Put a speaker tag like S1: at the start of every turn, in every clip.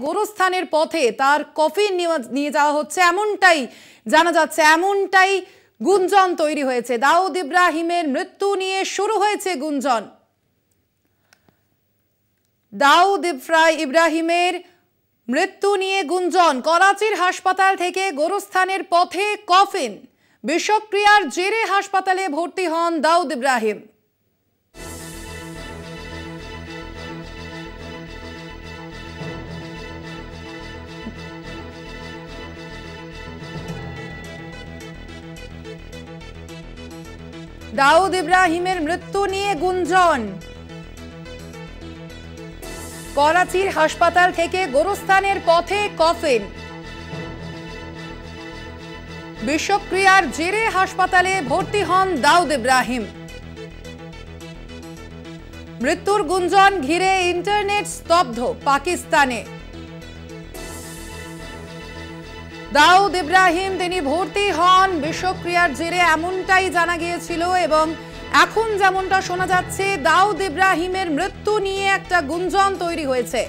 S1: গোরস্থানের পথে তার কফিন নিয়ে যাওয়া হচ্ছে এমনটাই জানা যাচ্ছে, এমনটাই গুঞ্জন তৈরি হয়েছে। দাউদ ইব্রাহিমের মৃত্যু নিয়ে শুরু হয়েছে গুঞ্জন। দাউদ ইব্রাহিমের মৃত্যু নিয়ে গুঞ্জন। করাচির হাসপাতাল থেকে গোরস্থানের পথে কফিন। বিষক্রিয়ার জেরে হাসপাতালে ভর্তি হন দাউদ ইব্রাহিম। দাউদ ইব্রাহিমের মৃত্যু নিয়ে গুঞ্জন। করাচির হাসপাতাল থেকে গোরস্থানের পথে কফিন। বিষক্রিয়ার জেরে হাসপাতালে ভর্তি হন দাউদ ইব্রাহিম। মৃত্যুর গুঞ্জন ঘিরে ইন্টারনেট স্তব্ধ পাকিস্তানে। দাউদ ইব্রাহিম তিনি ভর্তি হন বিষক্রিয়ার জেরে, এমনটাই জানা গিয়েছিল এবং এখন যেমনটা শোনা যাচ্ছে দাউদ ইব্রাহিমের মৃত্যু নিয়ে একটা গুঞ্জন তৈরি হয়েছে।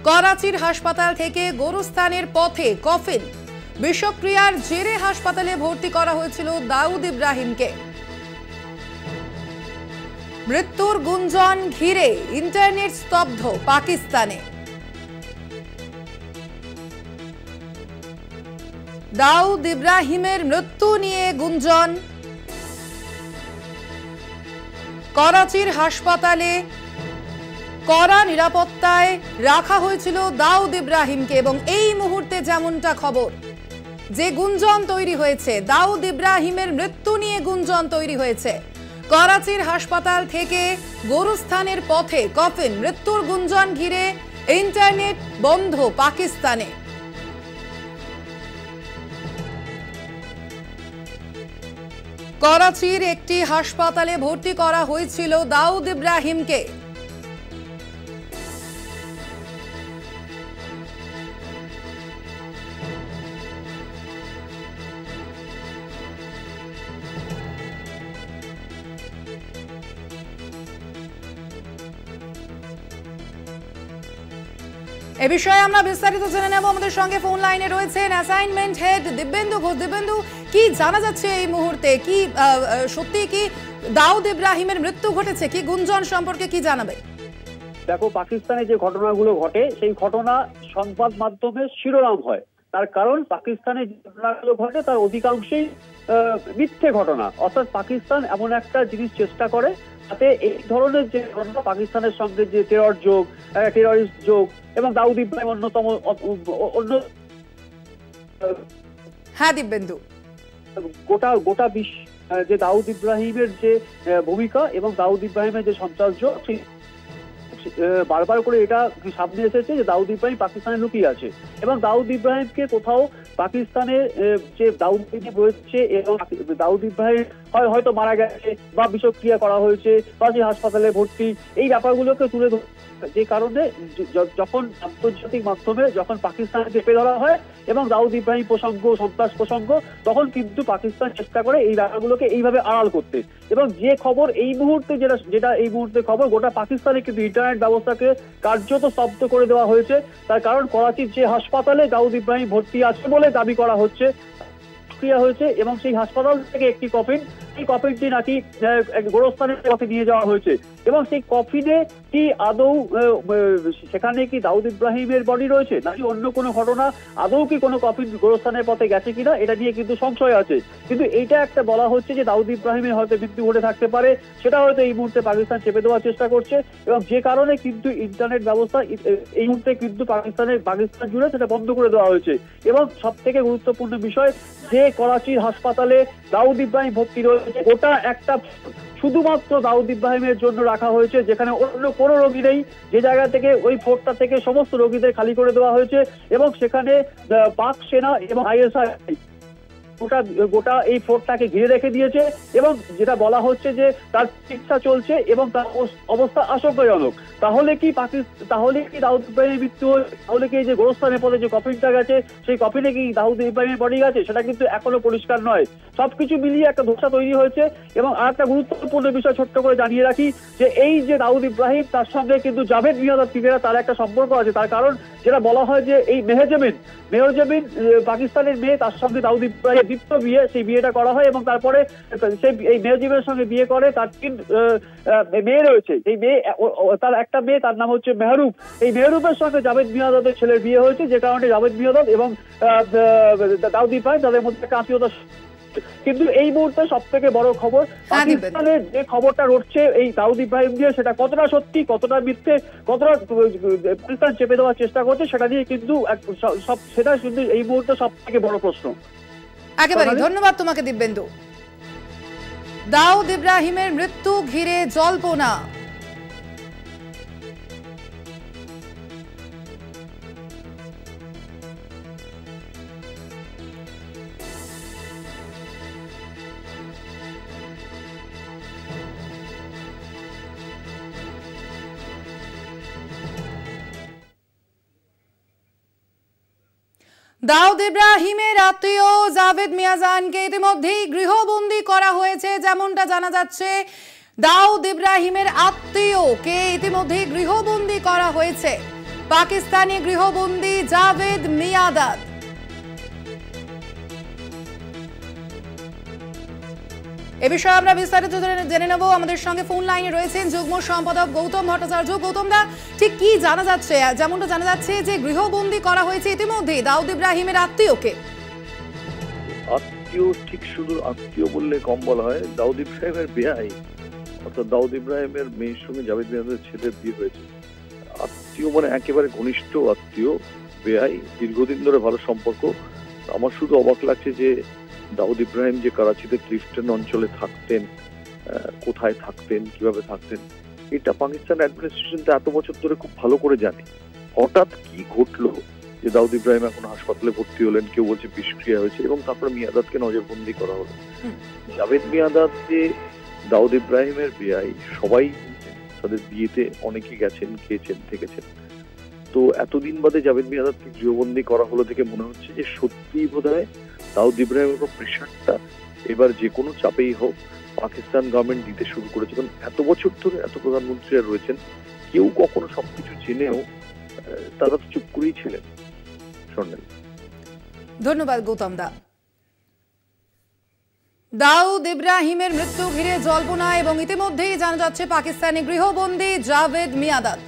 S1: করাচির হাসপাতাল থেকে গোরস্থানের পথে কফিন। বিষক্রিয়ার জেরে হাসপাতালে ভর্তি করা হয়েছিল দাউদ ইব্রাহিমকে। মৃত্যুর গুঞ্জন ঘিরে ইন্টারনেট স্তব্ধ পাকিস্তানে। দাউদ ইব্রাহিমের মৃত্যু নিয়ে গুঞ্জন। করাচির হাসপাতালে কড়া নিরাপত্তায় রাখা হয়েছিল দাউদ ইব্রাহিমকে এবং এই মুহূর্তে যেমনটা খবর, যে গুঞ্জন তৈরি হয়েছে দাউদ ইব্রাহিমের মৃত্যু নিয়ে গুঞ্জন তৈরি হয়েছে। করাচির হাসপাতাল থেকে গোরস্থানের পথে কফিন। মৃত্যুর গুঞ্জন ঘিরে ইন্টারনেট বন্ধ পাকিস্তানে। করাচির একটি হাসপাতালে ভর্তি করা হয়েছিল দাউদ ইব্রাহিমকে। এ বিষয়ে আমরা বিস্তারিত জেনে নেব। আমাদের সঙ্গে ফোন লাইনে রয়েছেন অ্যাসাইনমেন্ট হেড দিব্যেন্দু ঘোষ। দিব্যেন্দু, কি জানা যাচ্ছে এই মুহূর্তে? কি সত্যি কি দাউদ ইব্রাহিমের মৃত্যু ঘটেছে? কি গুঞ্জন সম্পর্কে কি জানাবে?
S2: দেখো, পাকিস্তানে যে ঘটনাগুলো ঘটে সেই ঘটনা সংবাদ মাধ্যমে শিরোনাম হয়। তার কারণ পাকিস্তানে যে ঘটনাগুলো ঘটে তার অধিকাংশই মিথ্যে ঘটনা। অর্থাৎ পাকিস্তান এমন একটা জিনিস চেষ্টা করে যাতে এই ধরনের যে ঘটনা, পাকিস্তানের সঙ্গে যে টেররিস্ট যোগ এবং দাউদ ইব্রাহিম অন্যতম
S1: হ্যাঁ দিব্যেন্দু,
S2: গোটা বিশ্ব যে দাউদ ইব্রাহিমের যে ভূমিকা এবং দাউদ ইব্রাহিমের যে সন্ত্রাসযোগ, বারবার করে এটা সামনে এসেছে যে দাউদ ইব্রাহিম পাকিস্তানে লুকিয়ে আছে এবং দাউদ ইব্রাহিমকে কোথাও পাকিস্তানে যে দাউদ ইব্রাহিম রয়েছে এবং দাউদ ইব্রাহিম হয়তো মারা গেছে বা বিষক্রিয়া করা হয়েছে বা যে হাসপাতালে ভর্তি, এই ব্যাপারগুলোকে তুলে ধরে, যে কারণে যখন আন্তর্জাতিক মাধ্যমে যখন পাকিস্তানকে চেপে ধরা হয় এবং দাউদ ইব্রাহিম প্রসঙ্গ, সন্ত্রাস প্রসঙ্গ, তখন কিন্তু পাকিস্তান চেষ্টা করে এই ব্যাপারগুলোকে এইভাবে আড়াল করতে। এবং যে খবর এই মুহূর্তে যেটা এই মুহূর্তে খবর, গোটা পাকিস্তানে কিন্তু ইন্টারনেট ব্যবস্থাকে কার্যত স্তব্ধ করে দেওয়া হয়েছে। তার কারণ করাচির যে হাসপাতালে দাউদ ইব্রাহিম ভর্তি আছে বলে দাবি করা হচ্ছে হয়েছে এবং সেই হাসপাতাল থেকে একটি কফিন, সেই কফিনটি নাকি গোরস্থানের পথে নিয়ে যাওয়া হয়েছে এবং সেই কফিনে কি আদৌ সেখানে কি দাউদ ইব্রাহিমের বডি রয়েছে নাকি অন্য কোনো ঘটনা, আদৌ কি কোনো কফিন গোরস্থানের পথে গেছে কিনা, এটা নিয়ে কিন্তু সংশয় আছে। কিন্তু এইটা একটা বলা হচ্ছে যে দাউদ ইব্রাহিমের হয়তো মৃত্যু ঘটে থাকতে পারে, সেটা হয়তো এই মুহূর্তে পাকিস্তান চেপে দেওয়ার চেষ্টা করছে এবং যে কারণে কিন্তু ইন্টারনেট ব্যবস্থা এই মুহূর্তে কিন্তু পাকিস্তান জুড়ে সেটা বন্ধ করে দেওয়া হয়েছে। এবং সব থেকে গুরুত্বপূর্ণ বিষয় যে করাচির হাসপাতালে দাউদ ইব্রাহিম ভর্তি রয়েছে, গোটা একটা শুধুমাত্র দাউদ ইব্রাহিমের জন্য রাখা হয়েছে, যেখানে অন্য কোনো রোগী নেই। যে জায়গা থেকে ওই ফ্লোরটা থেকে সমস্ত রোগীদের খালি করে দেওয়া হয়েছে এবং সেখানে পাক সেনা এবং ISI গোটা গোটা এই ফোর্টটাকে ঘিরে রেখে দিয়েছে এবং যেটা বলা হচ্ছে যে তার চিকিৎসা চলছে এবং তার অবস্থা আশঙ্কাজনক। তাহলে কি দাউদ ইব্রাহিমের মৃত্যু, তাহলে কি এই যে গোরস্থানের পথে যে কফিনটা গেছে সেই কফিনে কি দাউদ ইব্রাহিমের বডি গেছে, সেটা কিন্তু এখনো পরিষ্কার নয়। সবকিছু মিলিয়ে একটা ধোঁসা তৈরি হয়েছে। এবং আর একটা গুরুত্বপূর্ণ বিষয় ছোট্ট করে জানিয়ে রাখি যে এই যে দাউদ ইব্রাহিম, তার সঙ্গে কিন্তু জাভেদ মিয়াঁদাদ ফিরেরা তার একটা সম্পর্ক আছে। তার কারণ যেটা বলা হয় যে এই মেহরজাবিন পাকিস্তানের মেয়ে, তার সঙ্গে দাউদ ইব্রাহিম দীপ্ত বিয়ে, সেই বিয়েটা করা হয় এবং তারপরে সেই এই মেহরজাবিনের সঙ্গে বিয়ে করে। তার 3 মেয়ে রয়েছে। এই মেয়ে, তার একটা মেয়ে, তার নাম হচ্ছে মেহরুব। এই মেহরুবের সঙ্গে জাভেদ মিয়াঁদাদের ছেলের বিয়ে হয়েছে, যে কারণে জাভেদ মিয়াঁদাদ এবং দাউদ ইব্রাহিম তাদের মধ্যে একটা আত্মীয়তা। কিন্তু এই মুহূর্তে সব থেকে বড় খবর, পাকিস্তানের যে খবরটা রটছে এই দাউদ ইব্রাহিম দিয়ে, সেটা কতটা সত্যি, কতটা মিথ্যে, কতটা পাকিস্তান চেপে দেওয়ার চেষ্টা করছে, সেটা নিয়ে কিন্তু সেটা কিন্তু এই মুহূর্তে সব থেকে বড় প্রশ্ন।
S1: একেবারে ধন্যবাদ তোমাকে দিব্যেন্দু। দাউদ ইব্রাহিমের মৃত্যু ঘিরে জল্পনা। দাউদ ইব্রাহিমের আত্মীয় জাভেদ মিয়াজানকে ইতিমধ্যেই গৃহবন্দী করা হয়েছে, যেমনটা জানা যাচ্ছে। দাউদ ইব্রাহিমের আত্মীয়কে ইতিমধ্যেই গৃহবন্দী করা হয়েছে, পাকিস্তানি গৃহবন্দী জাভেদ মিয়াঁদাদ। এ বিষয়ে আমরা বিস্তারিত জেনে নেব। আমাদের সঙ্গে ফোন লাইনে রয়েছেন যুগ্ম সম্পাদক গৌতম ভট্টাচার্য। গৌতম দা, ঠিক কি জানা যাচ্ছে? যেমনটা জানা যাচ্ছে যে গৃহবন্দী করা হয়েছে ইতিমধ্যেই দাউদ ইব্রাহিমের আত্মীয়কে।
S3: আত্মীয় ঠিক শুধু আত্মীয় বললে কম বলা হয়, দাউদ ইব্রাহিমের বেয়াই, অর্থাৎ দাউদ ইব্রাহিমের মেয়ের সঙ্গে জাভেদ মিয়াঁদাদের ছেলের বিয়ে হয়েছে। আত্মীয় মানে একেবারে ঘনিষ্ঠ আত্মীয়, বেয়াই, দীর্ঘদিন ধরে ভালো সম্পর্ক। আমার শুধু অবাক লাগছে যে দাউদ ইব্রাহিম যে করাচিতে ক্লিফটন অঞ্চলে থাকতেন, কোথায় থাকতেন, কিভাবে থাকতেন, এটা পাকিস্তান অ্যাডমিনিস্ট্রেশন এত বছর ধরে খুব ভালো করে জানে। হঠাৎ কি ঘটলো যে দাউদ ইব্রাহিম এখন হাসপাতালে ভর্তি হলেন, কেউ বলছে বিষক্রিয়া হয়েছে, এবং তারপরে মিয়াঁদাদকে নজরবন্দি করা হলো। জাভেদ মিয়াঁদাদ যে দাউদ ইব্রাহিমের বিয়াই, সবাই তাদের বিয়েতে অনেকে গেছেন, খেয়েছেন, থেকেছেন। তো এতদিন বাদে জাভেদ মিয়াঁদাদকে গৃহবন্দী করা হলো থেকে মনে হচ্ছে যে সত্যিই বোধহয় দাউদ ইব্রাহিমের উপর প্রেশারটা এবার যে কোনো চাপেই হোক পাকিস্তান গভর্নমেন্ট দিতে শুরু করেছে। কারণ এত বছর ধরে এত প্রধানমন্ত্রীরা রয়েছেন, কেউ কখনো সবকিছু জেনেও তারা চুপ করেই ছিলেন। স্বর্ণালী,
S1: ধন্যবাদ গৌতম দা। দাউদ ইব্রাহিমের মৃত্যু ঘিরে জল্পনা এবং ইতিমধ্যেই জানা যাচ্ছে পাকিস্তানি গৃহবন্দী জাভেদ মিয়াঁদাদ।